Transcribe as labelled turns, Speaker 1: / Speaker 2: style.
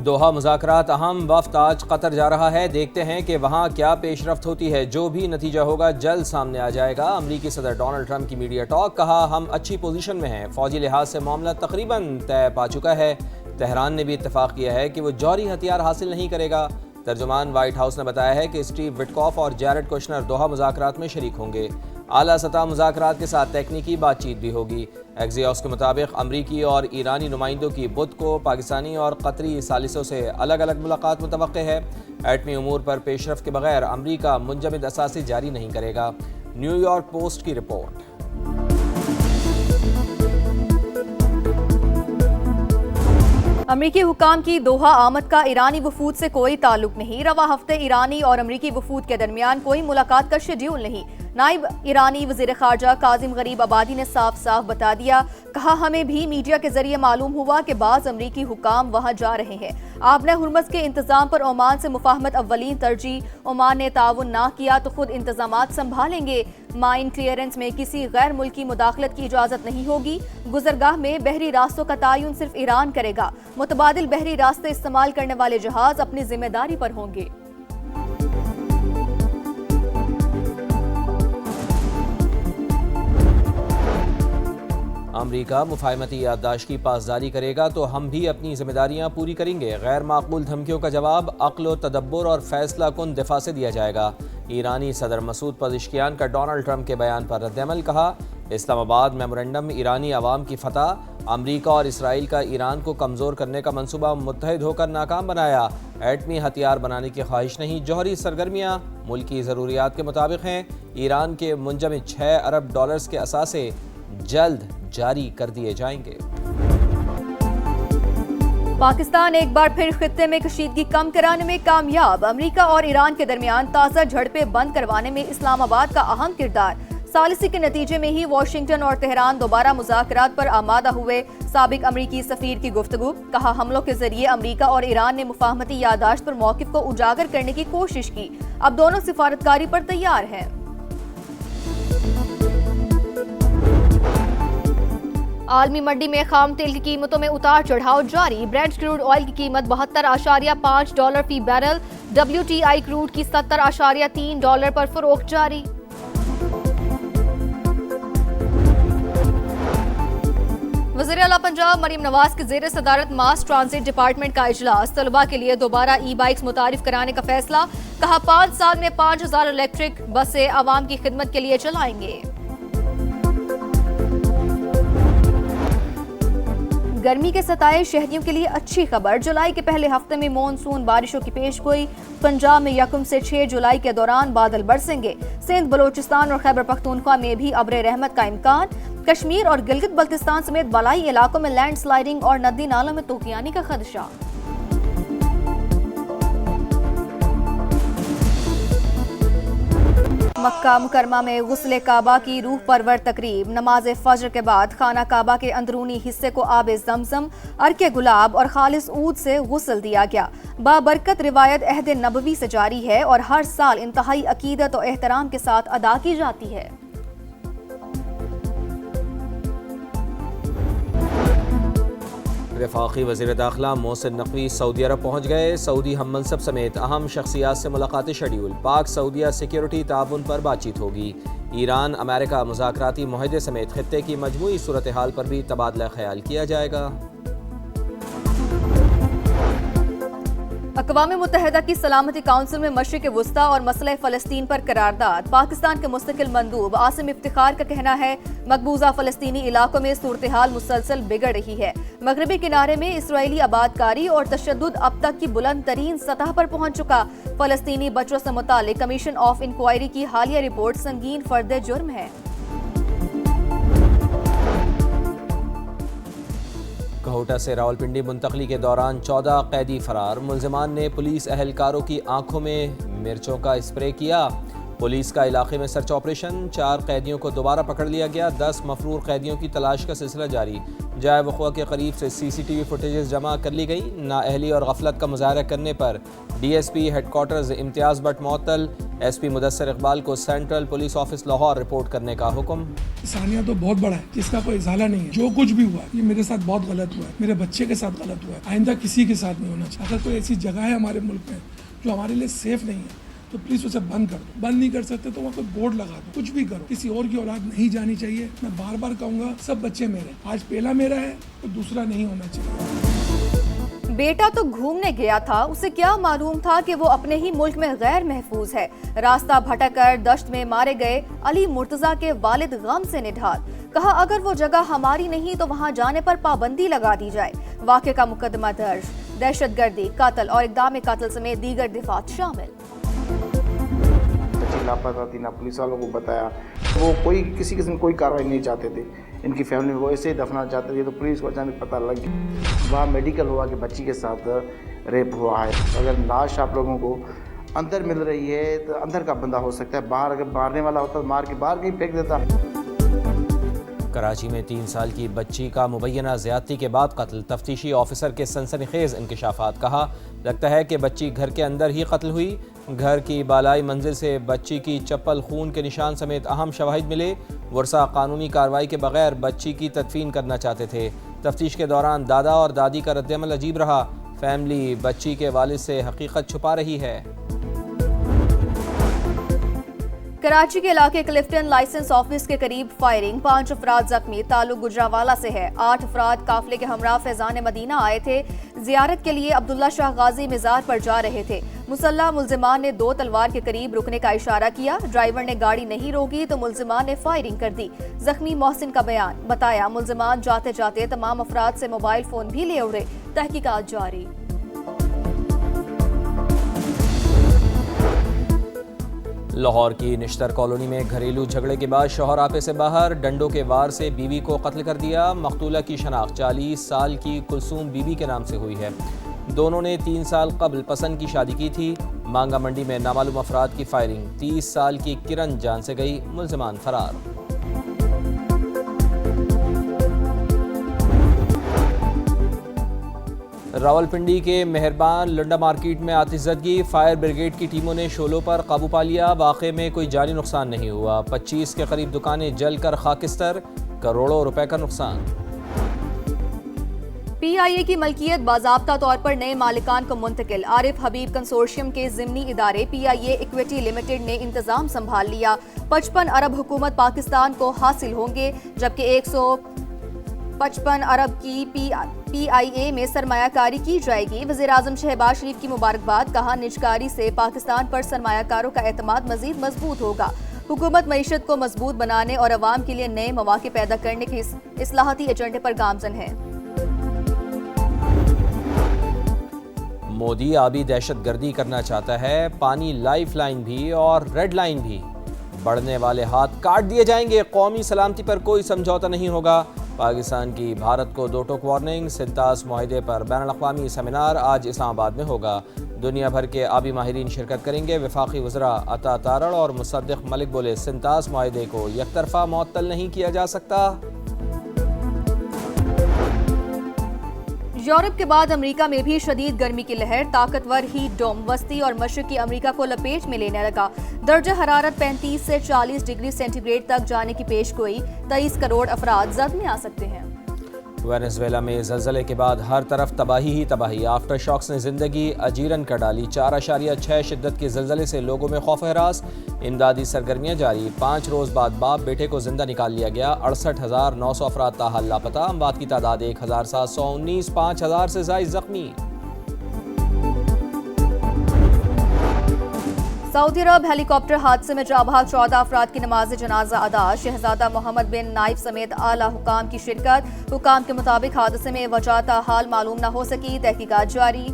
Speaker 1: Doha مذاکرات اہم وفد آج قطر جا رہا ہے، دیکھتے ہیں کہ وہاں کیا پیش رفت ہوتی ہے۔ جو بھی نتیجہ ہوگا جلد سامنے آ جائے گا۔ امریکی صدر ڈونلڈ ٹرمپ کی میڈیا ٹاک، کہا ہم اچھی پوزیشن میں ہیں، فوجی لحاظ سے معاملہ تقریباً طے پا چکا ہے۔ تہران نے بھی اتفاق کیا ہے کہ وہ جوہری ہتھیار حاصل نہیں کرے گا۔ ترجمان وائٹ ہاؤس نے بتایا ہے کہ اسٹیو وٹکوف اور جیرڈ کوشنر دوحہ مذاکرات میں شریک ہوں گے۔ اعلیٰ سطح مذاکرات کے ساتھ تکنیکی بات چیت بھی ہوگی۔ ایکزیوس کے مطابق امریکی اور ایرانی نمائندوں کی بدھ کو پاکستانی اور قطری ثالثوں سے الگ الگ ملاقات متوقع ہے۔ ایٹمی امور پر پیش رفت کے بغیر امریکہ منجمد اثاثے جاری نہیں کرے گا۔ نیو یارک پوسٹ کی رپورٹ۔
Speaker 2: امریکی حکام کی دوحہ آمد کا ایرانی وفود سے کوئی تعلق نہیں۔ رواں ہفتے ایرانی اور امریکی وفود کے درمیان کوئی ملاقات کا شیڈیول نہیں۔ نائب ایرانی وزیر خارجہ کاظم غریب آبادی نے صاف صاف بتا دیا، کہا ہمیں بھی میڈیا کے ذریعے معلوم ہوا کہ بعض امریکی حکام وہاں جا رہے ہیں۔ آپ نے ہرمز کے انتظام پر عمان سے مفاہمت اولین ترجیح، عمان نے تعاون نہ کیا تو خود انتظامات سنبھالیں گے۔ مائن کلیئرنس میں کسی غیر ملکی مداخلت کی اجازت نہیں ہوگی۔ گزرگاہ میں بحری راستوں کا تعین صرف ایران کرے گا۔ متبادل بحری راستے استعمال کرنے والے جہاز اپنی ذمہ داری پر ہوں گے۔
Speaker 1: امریکہ مفاہمتی یادداشت کی پاسداری کرے گا تو ہم بھی اپنی ذمہ داریاں پوری کریں گے۔ غیر معقول دھمکیوں کا جواب عقل و تدبر اور فیصلہ کن دفاع سے دیا جائے گا۔ ایرانی صدر مسعود پزشکیان کا ڈونلڈ ٹرمپ کے بیان پر رد عمل، کہا اسلام آباد میمورنڈم ایرانی عوام کی فتح، امریکہ اور اسرائیل کا ایران کو کمزور کرنے کا منصوبہ متحد ہو کر ناکام بنایا۔ ایٹمی ہتھیار بنانے کی خواہش نہیں، جوہری سرگرمیاں ملکی ضروریات کے مطابق ہیں۔ ایران کے منجمد 6 ارب ڈالرز کے اثاثے جلد جاری کر دیے جائیں گے۔
Speaker 2: پاکستان ایک بار پھر خطے میں کشیدگی کم کرانے میں کامیاب۔ امریکہ اور ایران کے درمیان تازہ جھڑپیں بند کروانے میں اسلام آباد کا اہم کردار۔ ثالثی کے نتیجے میں ہی واشنگٹن اور تہران دوبارہ مذاکرات پر آمادہ ہوئے۔ سابق امریکی سفیر کی گفتگو، کہا حملوں کے ذریعے امریکہ اور ایران نے مفاہمتی یادداشت پر موقف کو اجاگر کرنے کی کوشش کی، اب دونوں سفارتکاری پر تیار ہیں۔ عالمی منڈی میں خام تیل کی قیمتوں میں اتار چڑھاؤ جاری۔ برینٹ کروڈ آئل کی قیمت $72.5 فی بیرل، WTI کروڈ کی $70.3 پر فروخت جاری۔ وزیر اعلیٰ پنجاب مریم نواز کے زیر صدارت ماس ٹرانزٹ ڈپارٹمنٹ کا اجلاس، طلباء کے لیے دوبارہ ای بائکس متعارف کرانے کا فیصلہ، کہا 5 سال میں 5000 الیکٹرک بسیں عوام کی خدمت کے لیے چلائیں گے۔ گرمی کے ستائے شہریوں کے لیے اچھی خبر، جولائی کے پہلے ہفتے میں مونسون بارشوں کی پیش گوئی۔ پنجاب میں 1 سے 6 جولائی کے دوران بادل برسیں گے۔ سندھ، بلوچستان اور خیبر پختونخوا میں بھی ابر رحمت کا امکان۔ کشمیر اور گلگت بلتستان سمیت بالائی علاقوں میں لینڈ سلائیڈنگ اور ندی نالوں میں طوفانی کا خدشہ۔ مکہ مکرمہ میں غسل کعبہ کی روح پرور تقریب، نماز فجر کے بعد خانہ کعبہ کے اندرونی حصے کو آب زمزم، عرق گلاب اور خالص عود سے غسل دیا گیا۔ بابرکت روایت عہد نبوی سے جاری ہے اور ہر سال انتہائی عقیدت و احترام کے ساتھ ادا کی جاتی ہے۔
Speaker 1: وفاقی وزیر داخلہ محسن نقوی سعودی عرب پہنچ گئے۔ سعودی ہم منصب سمیت اہم شخصیات سے ملاقات شیڈیول، پاک سعودیہ سیکیورٹی تعاون پر بات چیت ہوگی۔ ایران امریکہ مذاکراتی معاہدے سمیت خطے کی مجموعی صورتحال پر بھی تبادلہ خیال کیا جائے گا۔
Speaker 2: اقوام متحدہ کی سلامتی کونسل میں مشرق وسطی اور مسئلہ فلسطین پر قرارداد۔ پاکستان کے مستقل مندوب عاصم افتخار کا کہنا ہے، مقبوضہ فلسطینی علاقوں میں صورتحال مسلسل بگڑ رہی ہے۔ مغربی کنارے میں اسرائیلی آبادکاری اور تشدد اب تک کی بلند ترین سطح پر پہنچ چکا۔ فلسطینی بچوں سے متعلق کمیشن آف انکوائری کی حالیہ رپورٹ سنگین فرد جرم ہے۔
Speaker 1: کہوٹہ سے راولپنڈی منتقلی کے دوران 14 قیدی فرار، ملزمان نے پولیس اہلکاروں کی آنکھوں میں مرچوں کا اسپرے کیا۔ پولیس کا علاقے میں سرچ آپریشن، 4 قیدیوں کو دوبارہ پکڑ لیا گیا۔ 10 مفرور قیدیوں کی تلاش کا سلسلہ جاری۔ جائے وقوع کے قریب سے CCTV فوٹیجز جمع کر لی گئی۔ نااہلی اور غفلت کا مظاہرہ کرنے پر DSP head quarters Imtiaz but معطل، ایس پی مدثر اقبال کو central police office Lahore report کرنے کا حکم۔
Speaker 3: ثانیہ تو بہت بڑا ہے جس کا کوئی ازالہ نہیں ہے۔ جو کچھ بھی ہوا یہ میرے ساتھ بہت غلط ہوا ہے، میرے بچے کے ساتھ غلط ہوا ہے، آئندہ کسی کے ساتھ نہیں ہونا چاہیے۔ اگر کوئی ایسی جگہ ہے ہمارے ملک میں جو ہمارے لیے سیف نہیں ہے تو پلیز اسے بند کر دو۔ بند نہیں کر سکتے تو وہاں کوئی بورڈ لگا دو، کچھ بھی کرو، کسی اور کی اولاد نہیں جانی چاہیے۔ میں بار بار کہوں گا سب بچے میرے، آج پہلا میرا ہے تو دوسرا نہیں ہونا چاہیے۔
Speaker 2: بیٹا تو گھومنے گیا تھا، اسے کیا معلوم تھا کہ وہ اپنے ہی ملک میں غیر محفوظ ہے۔ راستہ بھٹک کر دشت میں مارے گئے علی مرتضیٰ کے والد غم سے نڈھال، کہا اگر وہ جگہ ہماری نہیں تو وہاں جانے پر پابندی لگا دی جائے۔ واقعے کا مقدمہ درج، دہشت گردی، قتل اور اقدام قتل سمیت دیگر دفعات شامل۔
Speaker 4: لاپتہ تھی، نہ پولیس والوں کو بتایا، وہ کوئی کسی قسم کوئی کارروائی نہیں چاہتے تھے۔ ان کی فیملی میں وہ ایسے ہی دفنانا چاہتے تھے تو پولیس کو اچانک پتہ لگ گیا، وہاں میڈیکل ہوا کہ بچی کے ساتھ ریپ ہوا ہے۔ اگر لاش آپ لوگوں کو اندر مل رہی ہے تو اندر کا بندہ ہو سکتا ہے، باہر اگر مارنے والا ہوتا تو مار کے باہر کہیں پھینک دیتا۔
Speaker 1: کراچی میں 3 سال کی بچی کا مبینہ زیادتی کے بعد قتل، تفتیشی آفیسر کے سنسنی خیز انکشافات، کہا لگتا ہے کہ بچی گھر کے اندر ہی قتل ہوئی۔ گھر کی بالائی منزل سے بچی کی چپل، خون کے نشان سمیت اہم شواہد ملے۔ ورثہ قانونی کارروائی کے بغیر بچی کی تدفین کرنا چاہتے تھے۔ تفتیش کے دوران دادا اور دادی کا رد عمل عجیب رہا، فیملی بچی کے والد سے حقیقت چھپا رہی ہے۔
Speaker 2: کراچی کے علاقے کلفٹن لائسنس آفس کے قریب فائرنگ، 5 افراد زخمی، تعلق گجرانوالہ سے ہے۔ 8 افراد قافلے کے ہمراہ فیضان مدینہ آئے تھے، زیارت کے لیے عبداللہ شاہ غازی مزار پر جا رہے تھے۔ مسلح ملزمان نے 2 تلوار کے قریب رکنے کا اشارہ کیا، ڈرائیور نے گاڑی نہیں روکی تو ملزمان نے فائرنگ کر دی۔ زخمی محسن کا بیان، بتایا ملزمان جاتے جاتے تمام افراد سے موبائل فون بھی لے اڑے، تحقیقات جاری۔
Speaker 1: لاہور کی نشتر کالونی میں گھریلو جھگڑے کے بعد شوہر آپے سے باہر، ڈنڈوں کے وار سے بیوی کو قتل کر دیا۔ مقتولہ کی شناخت 40 سال کی کلثوم بی بی کے نام سے ہوئی ہے۔ دونوں نے 3 سال قبل پسند کی شادی کی تھی۔ مانگا منڈی میں نامعلوم افراد کی فائرنگ، 30 سال کی کرن جان سے گئی، ملزمان فرار۔ راولپنڈی کے مہربان لنڈا مارکیٹ میں آتش زدگی، فائر بریگیڈ کی ٹیموں نے شعلوں پر قابو پا لیا۔ واقعے میں کوئی جانی نقصان نہیں ہوا، 25 کے قریب دکانیں جل کر خاکستر، کروڑوں روپے کا نقصان۔
Speaker 2: پی آئی اے کی ملکیت باضابطہ طور پر نئے مالکان کو منتقل، عارف حبیب کنسورشیم کے ضمنی ادارے پی آئی اے ایکویٹی لمیٹڈ نے انتظام سنبھال لیا۔ 55 ارب حکومت پاکستان کو حاصل ہوں گے، جبکہ 155 ارب کی پی آئی اے میں سرمایہ کاری کی جائے گی۔ وزیراعظم شہباز شریف کی مبارکباد، کہا نجکاری سے پاکستان پر سرمایہ کاروں کا اعتماد مزید مضبوط ہوگا۔ حکومت معیشت کو مضبوط بنانے اور عوام کے لیے نئے مواقع پیدا کرنے کے اصلاحاتی ایجنڈے پر گامزن ہے۔
Speaker 1: مودی آبی دہشت گردی کرنا چاہتا ہے، پانی لائف لائن بھی اور ریڈ لائن بھی، بڑھنے والے ہاتھ کاٹ دیے جائیں گے، قومی سلامتی پر کوئی سمجھوتا نہیں ہوگا۔ پاکستان کی بھارت کو 2 ٹوک وارننگ، سنتاس معاہدے پر بین الاقوامی سیمینار آج اسلام آباد میں ہوگا۔ دنیا بھر کے آبی ماہرین شرکت کریں گے۔ وفاقی وزراء عطا تارڑ اور مصدق ملک بولے سنتاس معاہدے کو یک طرفہ معطل نہیں کیا جا سکتا۔
Speaker 2: یورپ کے بعد امریکہ میں بھی شدید گرمی کی لہر، طاقتور ہیٹ ڈوم وسطی اور مشرقی امریکہ کو لپیٹ میں لینے لگا۔ درجہ حرارت 35 سے 40 ڈگری سینٹی گریڈ تک جانے کی پیش گوئی، 23 کروڑ افراد زد میں آ سکتے ہیں۔
Speaker 1: وینزویلا میں زلزلے کے بعد ہر طرف تباہی ہی تباہی، آفٹر شاکس نے زندگی اجیرن کر ڈالی۔ 4.6 شدت کے زلزلے سے لوگوں میں خوف و ہراس، امدادی سرگرمیاں جاری۔ 5 روز بعد باپ بیٹے کو زندہ نکال لیا گیا۔ 68,900 افراد تاحال لاپتہ، اموات کی تعداد 1,719، 5,000 سے زائد زخمی۔
Speaker 2: سعودی عرب ہیلی کاپٹر حادثے میں جاں بحق 14 افراد کی نماز جنازہ ادا، شہزادہ محمد بن نائف سمیت اعلیٰ حکام کی شرکت۔ حکام کے مطابق حادثے میں وجہ تاحال معلوم نہ ہو سکی، تحقیقات جاری۔